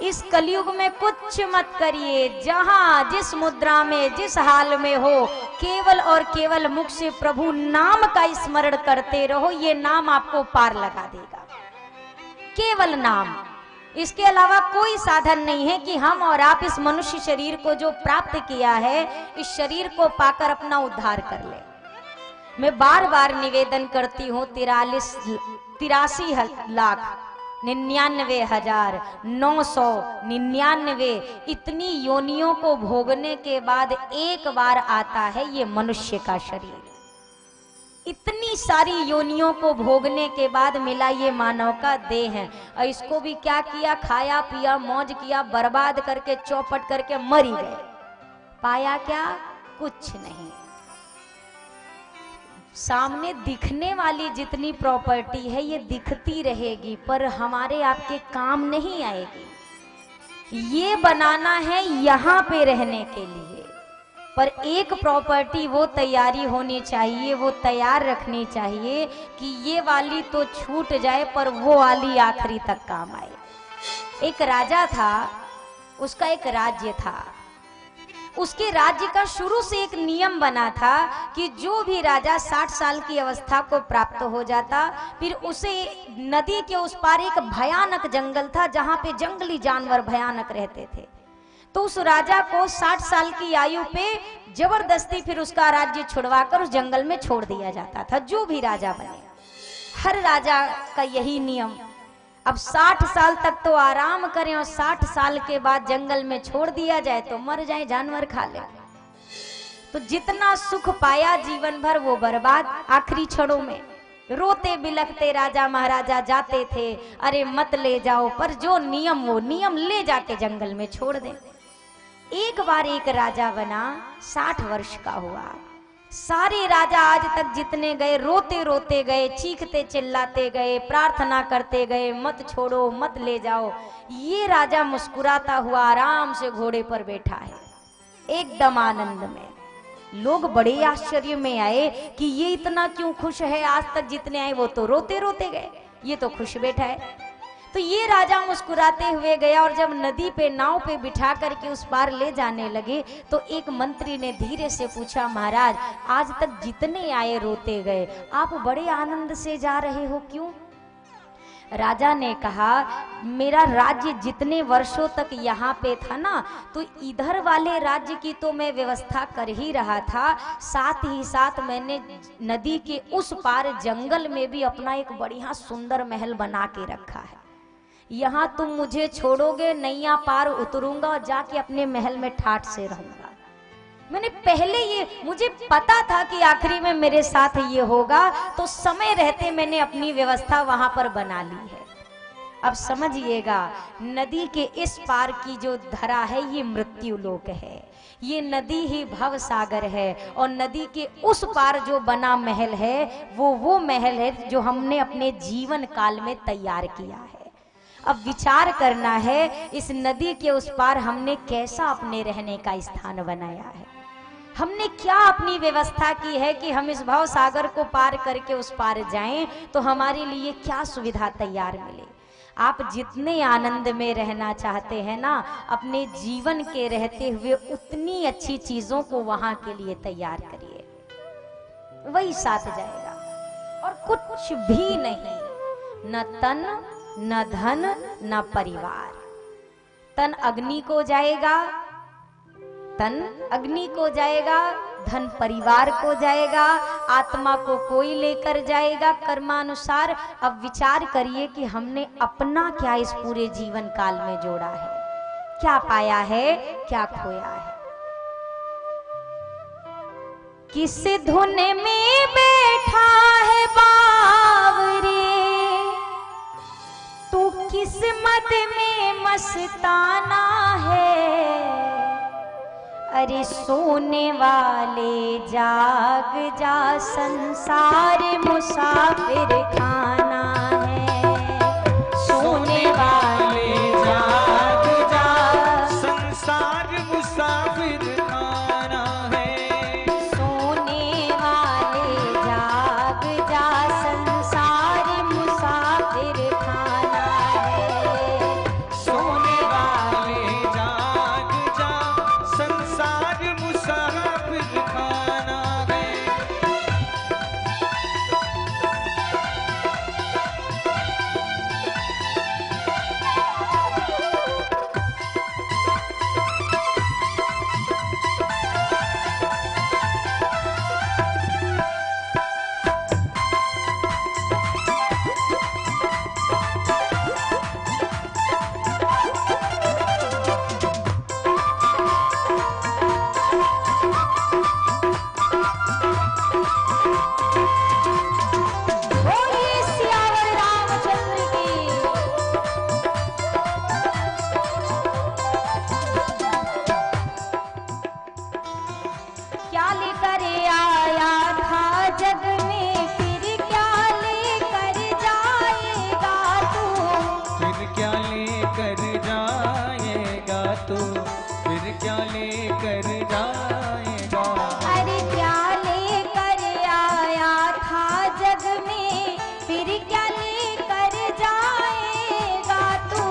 इस कलयुग में कुछ मत करिए, जहां जिस मुद्रा में जिस हाल में हो, केवल और केवल मुख से प्रभु नाम का स्मरण करते रहो। ये नाम आपको पार लगा देगा, केवल नाम। इसके अलावा कोई साधन नहीं है कि हम और आप इस मनुष्य शरीर को जो प्राप्त किया है, इस शरीर को पाकर अपना उद्धार कर ले। मैं बार बार निवेदन करती हूँ, 83,99,999 इतनी योनियों को भोगने के बाद एक बार आता है ये मनुष्य का शरीर। इतनी सारी योनियों को भोगने के बाद मिला ये मानव का देह है, और इसको भी क्या किया, खाया पिया मौज किया, बर्बाद करके चौपट करके मर ही गए। पाया क्या? कुछ नहीं। सामने दिखने वाली जितनी प्रॉपर्टी है ये दिखती रहेगी, पर हमारे आपके काम नहीं आएगी। ये बनाना है यहाँ पे रहने के लिए, पर एक प्रॉपर्टी वो तैयारी होनी चाहिए, वो तैयार रखनी चाहिए कि ये वाली तो छूट जाए पर वो वाली आखिरी तक काम आए। एक राजा था, उसका एक राज्य था। उसके राज्य का शुरू से एक नियम बना था कि जो भी राजा 60 साल की अवस्था को प्राप्त हो जाता, फिर उसे नदी के उस पार एक भयानक जंगल था जहां पे जंगली जानवर भयानक रहते थे। तो उस राजा को 60 साल की आयु पे जबरदस्ती फिर उसका राज्य छुड़वाकर उस जंगल में छोड़ दिया जाता था, जो भी राजा बने। हर राजा का यही नियम। अब 60 साल तक तो आराम करें और 60 साल के बाद जंगल में छोड़ दिया जाए तो मर जाए, जानवर खा ले। तो जितना सुख पाया जीवन भर वो बर्बाद। आखिरी क्षणों में रोते बिलखते राजा महाराजा जाते थे, अरे मत ले जाओ, पर जो नियम वो नियम ले जाके जंगल में छोड़ दें। एक बार एक राजा बना, 60 वर्ष का हुआ। सारे राजा आज तक जितने गए रोते रोते गए, चीखते चिल्लाते गए, प्रार्थना करते गए, मत छोड़ो मत ले जाओ। ये राजा मुस्कुराता हुआ आराम से घोड़े पर बैठा है, एकदम आनंद में। लोग बड़े आश्चर्य में आए कि ये इतना क्यों खुश है, आज तक जितने आए वो तो रोते रोते गए, ये तो खुश बैठा है। तो ये राजा मुस्कुराते हुए गया, और जब नदी पे नाव पे बिठा करके उस पार ले जाने लगे तो एक मंत्री ने धीरे से पूछा, महाराज आज तक जितने आए रोते गए, आप बड़े आनंद से जा रहे हो, क्यों? राजा ने कहा, मेरा राज्य जितने वर्षों तक यहाँ पे था ना, तो इधर वाले राज्य की तो मैं व्यवस्था कर ही रहा था, साथ ही साथ मैंने नदी के उस पार जंगल में भी अपना एक बढ़िया सुंदर महल बना के रखा है। यहाँ तुम मुझे छोड़ोगे, नैया पार उतरूंगा और जाके अपने महल में ठाठ से रहूंगा। मैंने पहले ये, मुझे पता था कि आखिरी में मेरे साथ ये होगा, तो समय रहते मैंने अपनी व्यवस्था वहां पर बना ली है। अब समझिएगा, नदी के इस पार की जो धरा है ये मृत्यु लोक है, ये नदी ही भव सागर है, और नदी के उस पार जो बना महल है वो महल है जो हमने अपने जीवन काल में तैयार किया है। अब विचार करना है, इस नदी के उस पार हमने कैसा अपने रहने का स्थान बनाया है, हमने क्या अपनी व्यवस्था की है कि हम इस भव सागर को पार करके उस पार जाएं, तो हमारे लिए क्या सुविधा तैयार मिले। आप जितने आनंद में रहना चाहते हैं ना, अपने जीवन के रहते हुए उतनी अच्छी चीजों को वहां के लिए तैयार करिए, वही साथ जाएगा। और कुछ भी नहीं, न तन न धन न परिवार। तन अग्नि को जाएगा, तन अग्नि को जाएगा, धन परिवार को जाएगा, आत्मा को कोई लेकर जाएगा कर्मानुसार। अब विचार करिए कि हमने अपना क्या इस पूरे जीवन काल में जोड़ा है, क्या पाया है, क्या खोया है। किस धुन में बैठा है बावरे, तू किस्मत में मस्ताना है। अरे सोने वाले जाग जा, संसार मुसाफिर खाना है। सोने वाले जाग जा, संसार मुसाफिर खाना है। सोने वाले जाग जा, संसार मुसाफिर खाना है। सोने वाले क्या लेकर जाएगा। अरे क्या लेकर आया था जग में, फिर क्या लेकर जाएगा तू।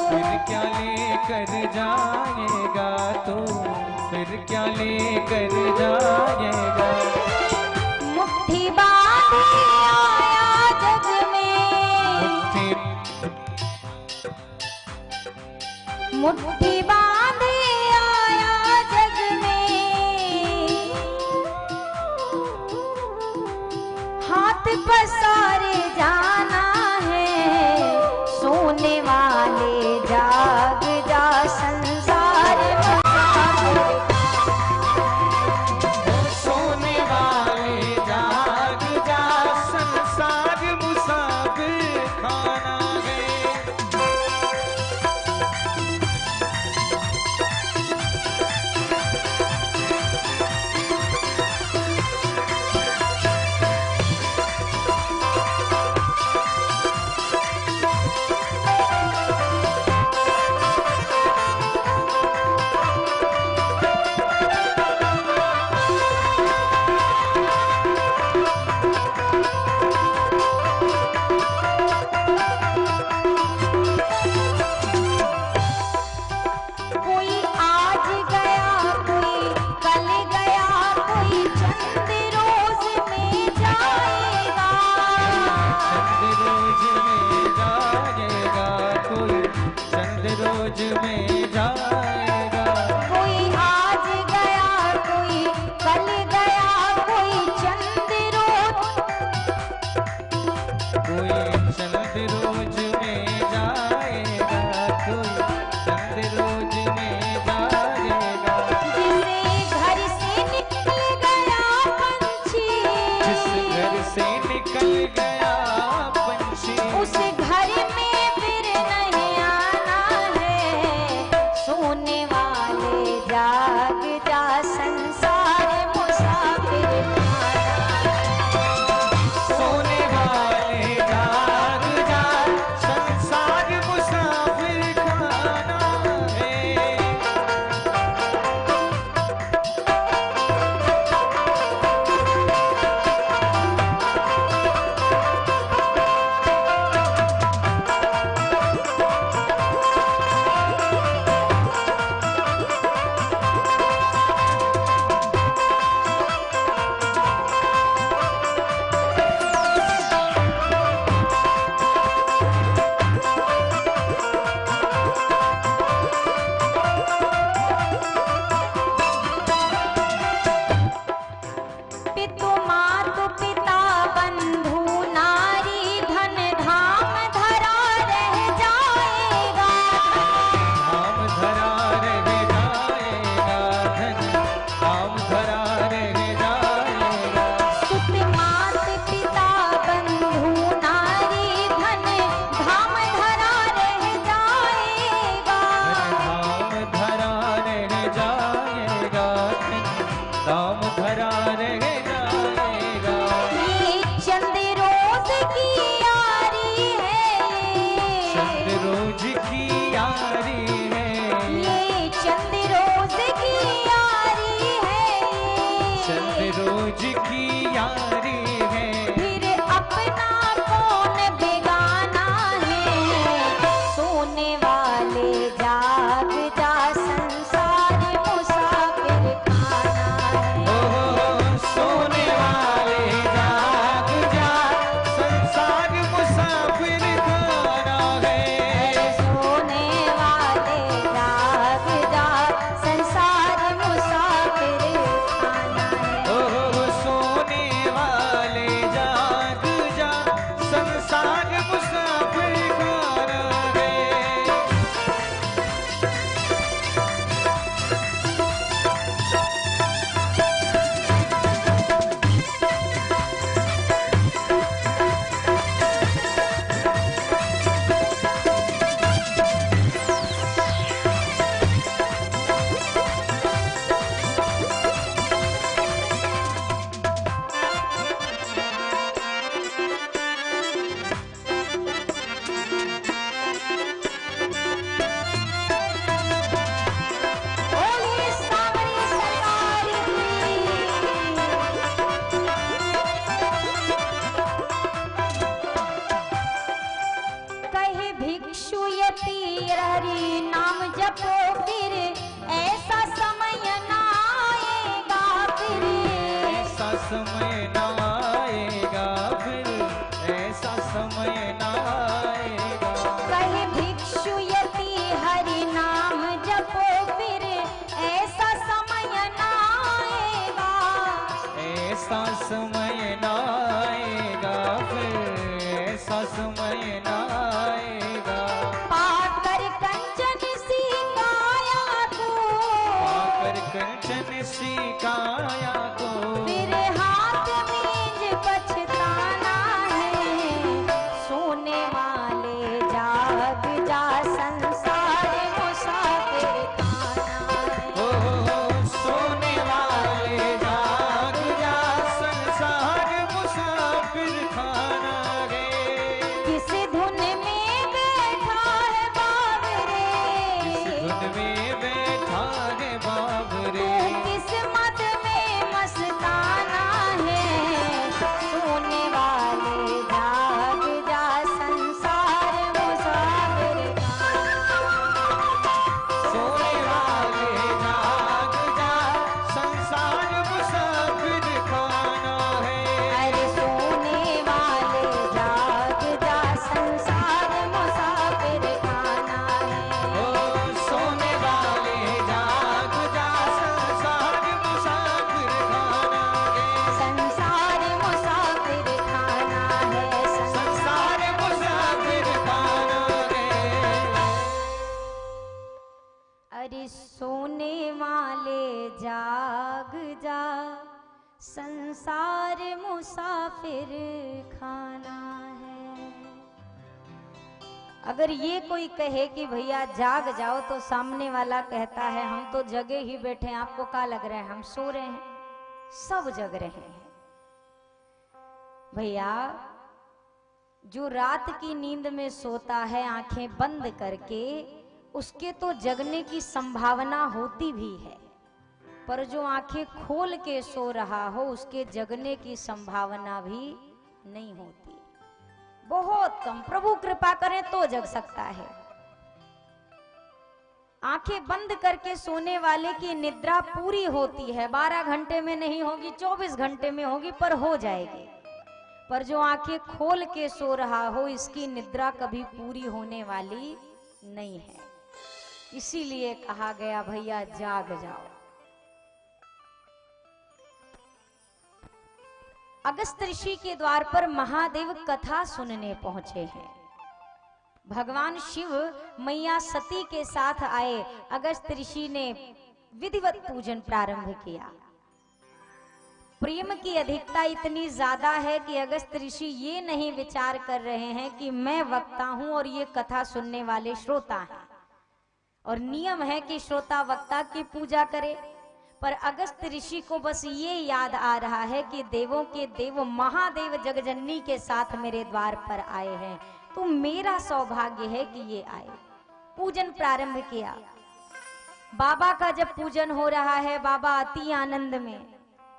फिर क्या लेकर जाएगा तू, फिर क्या लेकर जाएगा। मुट्ठी बांधे आया जग में, मुट्ठी बांधे आया जग में, हाथ पसारे जाना है, सोने वाले जाग जा संसार मुसाफिर। सोने वाले जाग जा संसार मुसाफिर खाना है। कोई आज गया, कोई कल गया, कोई चंद रोज में जाएगा। चंद रोज में जाएगा, कोई चंद रोज में जाएगा। कोई आज गया, कोई कल गया, कोई चंद रोज, कोई चंद रोज में जाएगा, कोई चंद रोज में जाएगा। जिसे घर से निकल गया पंछी, जिस घर से निकल गया पंछी, उस घर में फिर नहीं आना है, सोने वाले जाग जा संसार मुसाफिर खाना। सोने वाले जाग जा संसार मुसाफिर खाना है। हरि नाम जपो फिर ऐसा समय ना आएगा फिर। ऐसा समय ना आएगा फिर, ऐसा समय ना आएगा। कहे भिक्षु यति हरि नाम जपो फिर ऐसा समय ना आएगा। ऐसा समय ना आएगा फिर, ऐसा समय ना आएगा। पाकर कंचन सी काया को, पाकर कंचन सी काया को, फिर हाथ मींज पछताना है। सोने वाले जाग जा संसार मुसाफिर खाना है। ओ सोने वाले जाग जा, संसार मुसाफिर खाना रे। किस धुन में बैठा है बाबरे, किस धुन में बैठा है बाबरे, तू किस मत में मस्ताना है। सोने वाले जाग जा संसार मुसाफिर खाना। सोने वाले जाग जा, संसार मुसाफिर खाना है। अरे सोने वाले जाग जा संसार मुसाफिर खाना है। ओ सोने वाले जाग जा, संसार मुसाफिर खाना है। संसार मुसाफिर खाना है। संसार मुसाफिर खाना है। अरे सोने वाले जाग जा संसार मुसाफिर खाना है। अगर ये कोई कहे कि भैया जाग जाओ, तो सामने वाला कहता है हम तो जगे ही बैठे हैं, आपको क्या लग रहा है हम सो रहे हैं? सब जग रहे हैं भैया। जो रात की नींद में सोता है आंखें बंद करके, उसके तो जगने की संभावना होती भी है, पर जो आंखें खोल के सो रहा हो उसके जगने की संभावना भी नहीं होती, बहुत कम। प्रभु कृपा करें तो जग सकता है। आंखें बंद करके सोने वाले की निद्रा पूरी होती है, 12 घंटे में नहीं होगी, 24 घंटे में होगी, पर हो जाएगी। पर जो आंखें खोल के सो रहा हो, इसकी निद्रा कभी पूरी होने वाली नहीं है। इसीलिए कहा गया भैया जाग जाओ। अगस्त ऋषि के द्वार पर महादेव कथा सुनने पहुंचे हैं। भगवान शिव मैया सती के साथ आए। अगस्त ऋषि ने विधिवत पूजन प्रारंभ किया। प्रेम की अधिकता इतनी ज्यादा है कि अगस्त ऋषि ये नहीं विचार कर रहे हैं कि मैं वक्ता हूं और ये कथा सुनने वाले श्रोता हैं, और नियम है कि श्रोता वक्ता की पूजा करे। पर अगस्त ऋषि को बस ये याद आ रहा है कि देवों के देव महादेव जगजननी के साथ मेरे द्वार पर आए हैं, तो मेरा सौभाग्य है कि ये आए। पूजन प्रारंभ किया। बाबा का जब पूजन हो रहा है, बाबा अति आनंद में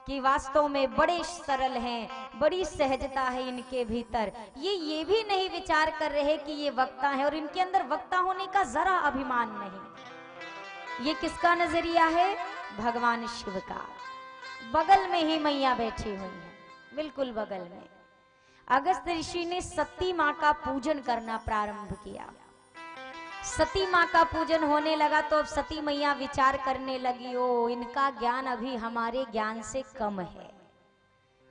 कि वास्तव में बड़े सरल हैं, बड़ी सहजता है इनके भीतर। ये भी नहीं विचार कर रहे कि ये वक्ता है, और इनके अंदर वक्ता होने का जरा अभिमान नहीं। ये किसका नजरिया है? भगवान शिव का। बगल में ही मैया बैठी हुई है, बिल्कुल बगल में। अगस्त ऋषि ने सती माँ का पूजन करना प्रारंभ किया। सती माँ का पूजन होने लगा तो अब सती मैया विचार करने लगी, ओ इनका ज्ञान अभी हमारे ज्ञान से कम है,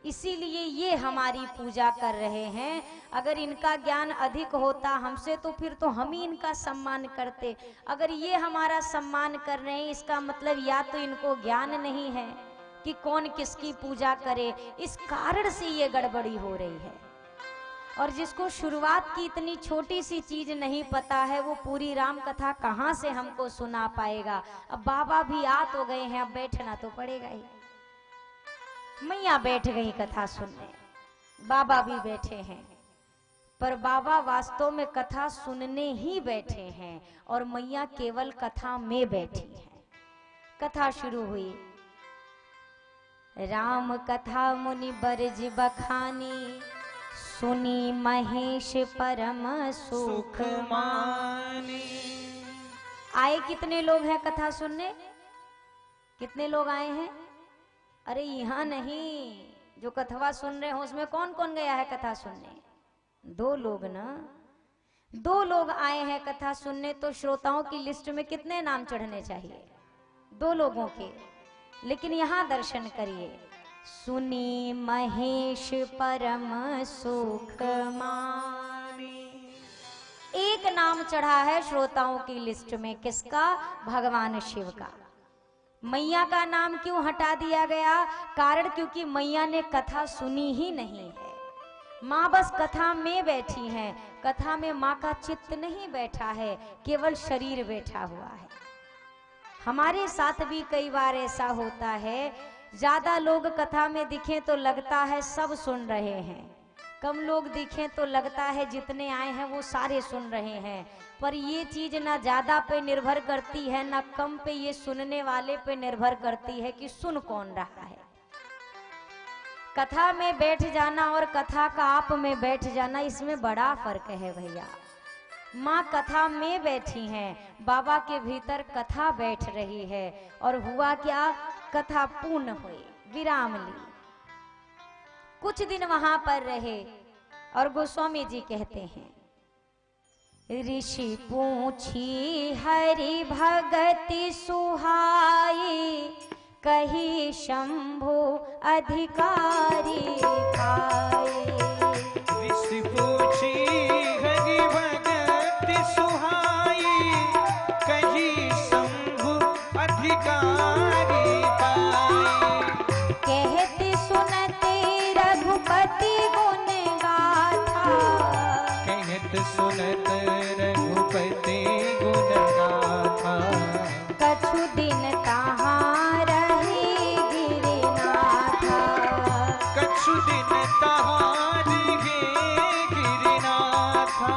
इसीलिए ये हमारी पूजा कर रहे हैं। अगर इनका ज्ञान अधिक होता हमसे तो फिर तो हम ही इनका सम्मान करते। अगर ये हमारा सम्मान कर रहे हैं, इसका मतलब या तो इनको ज्ञान नहीं है कि कौन किसकी पूजा करे, इस कारण से ये गड़बड़ी हो रही है। और जिसको शुरुआत की इतनी छोटी सी चीज नहीं पता है, वो पूरी राम कथा कहाँ से हमको सुना पाएगा। अब बाबा भी आ तो गए हैं, अब बैठना तो पड़ेगा ही। मैया बैठ गई कथा सुनने, बाबा भी बैठे हैं, पर बाबा वास्तव में कथा सुनने ही बैठे हैं और मैया केवल कथा में बैठी हैं। कथा शुरू हुई। राम कथा मुनि बरज बखानी, सुनी महेश परम सुख मानी। आए कितने लोग हैं कथा सुनने? कितने लोग आए हैं? अरे यहाँ नहीं, जो कथवा सुन रहे हो उसमें कौन कौन गया है कथा सुनने? 2 लोग ना। 2 लोग आए हैं कथा सुनने, तो श्रोताओं की लिस्ट में कितने नाम चढ़ने चाहिए? 2 लोगों के। लेकिन यहाँ दर्शन करिए, सुनी महेश परम सुख माने, एक नाम चढ़ा है श्रोताओं की लिस्ट में। किसका? भगवान शिव का। मैया का नाम क्यों हटा दिया गया? कारण क्योंकि मैया ने कथा सुनी ही नहीं है। माँ बस कथा में बैठी हैं, कथा में माँ का चित्त नहीं बैठा है, केवल शरीर बैठा हुआ है। हमारे साथ भी कई बार ऐसा होता है, ज्यादा लोग कथा में दिखें तो लगता है सब सुन रहे हैं, कम लोग दिखें तो लगता है जितने आए हैं वो सारे सुन रहे हैं। पर ये चीज ना ज्यादा पे निर्भर करती है ना कम पे, ये सुनने वाले पे निर्भर करती है कि सुन कौन रहा है। कथा में बैठ जाना और कथा का आप में बैठ जाना, इसमें बड़ा फर्क है भैया। माँ कथा में बैठी हैं, बाबा के भीतर कथा बैठ रही है, और हुआ क्या? कथा पूर्ण हुई, विराम ली। कुछ दिन वहां पर रहे और गोस्वामी जी कहते हैं, ऋषि पूछी हरि भगति सुहाई, कही शंभु अधिकारी खाए। ऋषि पूछी हरि भगति सुहाई, कही शंभु अधिकारी पाए। कहते सुनते रघुपति गुण गाथा, कहत सुनत रघुपति गुण गाथा। कछु दिन तहाँ रहे गिरिनाथा, कछु दिन तहाँ रहे गिरिनाथा।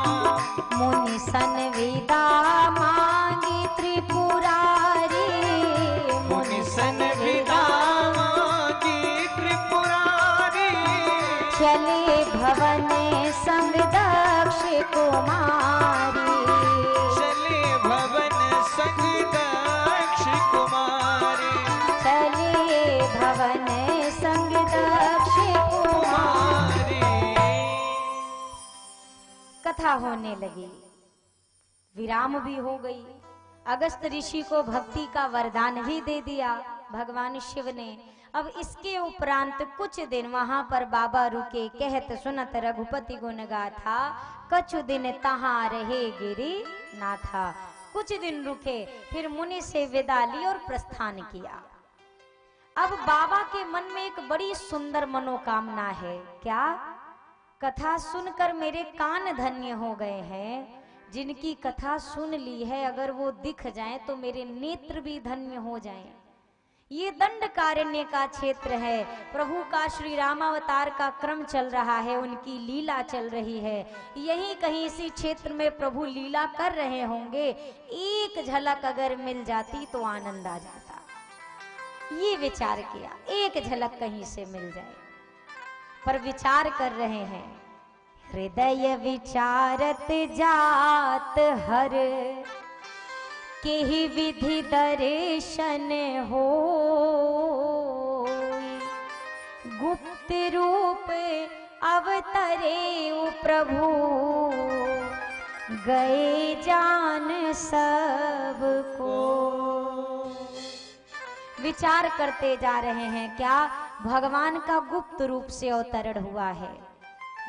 मुनि सन विदा मांगी त्रिपुरारी, मुनि सन विदा मांगी त्रिपुरारी। चले भवन संग दक्ष कुमारी, चले भवन संग दक्ष कुमारी। चले भवन संग दक्ष कुमारी। कथा होने लगी, विराम भी हो गई। अगस्त ऋषि को भक्ति का वरदान भी दे दिया भगवान शिव ने। अब इसके उपरांत कुछ दिन वहां पर बाबा रुके, कहत सुनत रघुपति गुण गाथा, कछु दिन तहाँ रहे गिरि नाथा। कुछ दिन रुके, फिर मुनि से विदा ली और प्रस्थान किया। अब बाबा के मन में एक बड़ी सुंदर मनोकामना है। क्या? कथा सुनकर मेरे कान धन्य हो गए हैं। जिनकी कथा सुन ली है, अगर वो दिख जाएं तो मेरे नेत्र भी धन्य हो जाएं। ये दंडकारण्य का क्षेत्र है, प्रभु का श्री रामावतार का क्रम चल रहा है, उनकी लीला चल रही है। यहीं कहीं इसी क्षेत्र में प्रभु लीला कर रहे होंगे, एक झलक अगर मिल जाती तो आनंद आ जाता। ये विचार किया, एक झलक कहीं से मिल जाए। पर विचार कर रहे हैं, हृदय विचारत जात हर, के ही विधि दर्शन हो। गुप्त रूप अवतरे ओ प्रभु, गए जान सबको। विचार करते जा रहे हैं, क्या? भगवान का गुप्त रूप से अवतरण हुआ है।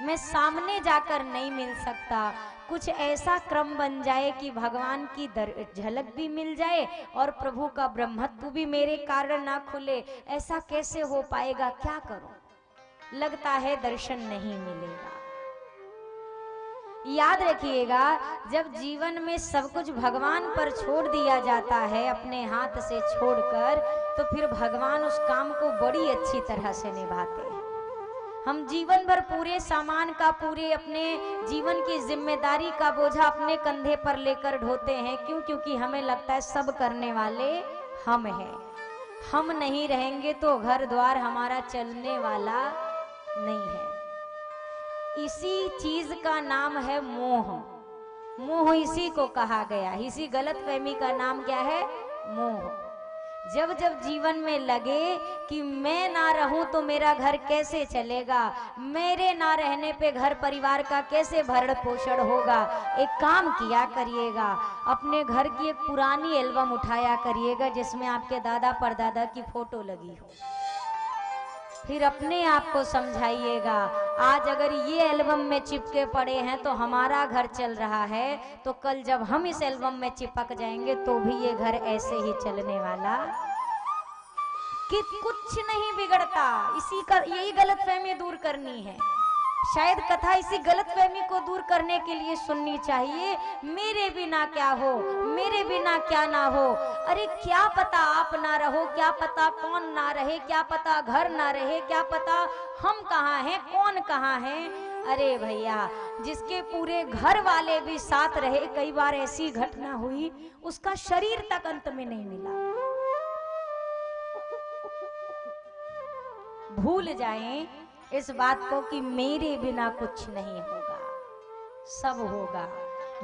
मैं सामने जाकर नहीं मिल सकता, कुछ ऐसा क्रम बन जाए कि भगवान की झलक भी मिल जाए और प्रभु का ब्रह्मत्व भी मेरे कारण ना खुले। ऐसा कैसे हो पाएगा? क्या करूं? लगता है दर्शन नहीं मिलेगा। याद रखिएगा, जब जीवन में सब कुछ भगवान पर छोड़ दिया जाता है, अपने हाथ से छोड़कर, तो फिर भगवान उस काम को बड़ी अच्छी तरह से निभाते हैं। हम जीवन भर पूरे सामान का, पूरे अपने जीवन की जिम्मेदारी का बोझा अपने कंधे पर लेकर ढोते हैं। क्यों? क्योंकि हमें लगता है सब करने वाले हम हैं। हम नहीं रहेंगे तो घर द्वार हमारा चलने वाला नहीं है। इसी चीज का नाम है मोह। मोह इसी को कहा गया, इसी गलतफहमी का नाम क्या है? मोह। जब जब जीवन में लगे कि मैं ना रहूं तो मेरा घर कैसे चलेगा, मेरे ना रहने पे घर परिवार का कैसे भरण पोषण होगा, एक काम किया करिएगा, अपने घर की एक पुरानी एल्बम उठाया करिएगा जिसमें आपके दादा परदादा की फोटो लगी हो। फिर अपने आप को समझाइएगा, आज अगर ये एल्बम में चिपके पड़े हैं तो हमारा घर चल रहा है, तो कल जब हम इस एल्बम में चिपक जाएंगे तो भी ये घर ऐसे ही चलने वाला कि कुछ नहीं बिगड़ता। इसी का यही गलतफहमी दूर करनी है। शायद कथा इसी गलतफहमी को दूर करने के लिए सुननी चाहिए। मेरे बिना क्या हो, मेरे बिना क्या ना हो। अरे क्या पता आप ना रहो, क्या पता कौन ना रहे, क्या पता घर ना रहे, क्या पता हम कहाँ हैं, कौन कहाँ है। अरे भैया, जिसके पूरे घर वाले भी साथ रहे, कई बार ऐसी घटना हुई उसका शरीर तक अंत में नहीं मिला। भूल जाएं इस बात को कि मेरे बिना कुछ नहीं होगा, सब होगा,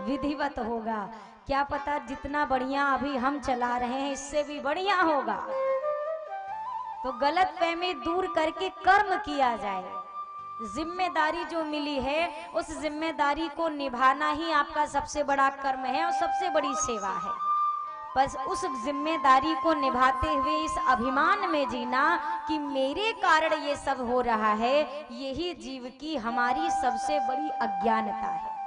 विधिवत होगा। क्या पता जितना बढ़िया अभी हम चला रहे हैं इससे भी बढ़िया होगा। तो गलतफहमी दूर करके कर्म किया जाए। जिम्मेदारी जो मिली है उस जिम्मेदारी को निभाना ही आपका सबसे बड़ा कर्म है और सबसे बड़ी सेवा है। बस उस जिम्मेदारी को निभाते हुए इस अभिमान में जीना कि मेरे कारण ये सब हो रहा है, यही जीव की हमारी सबसे बड़ी अज्ञानता है।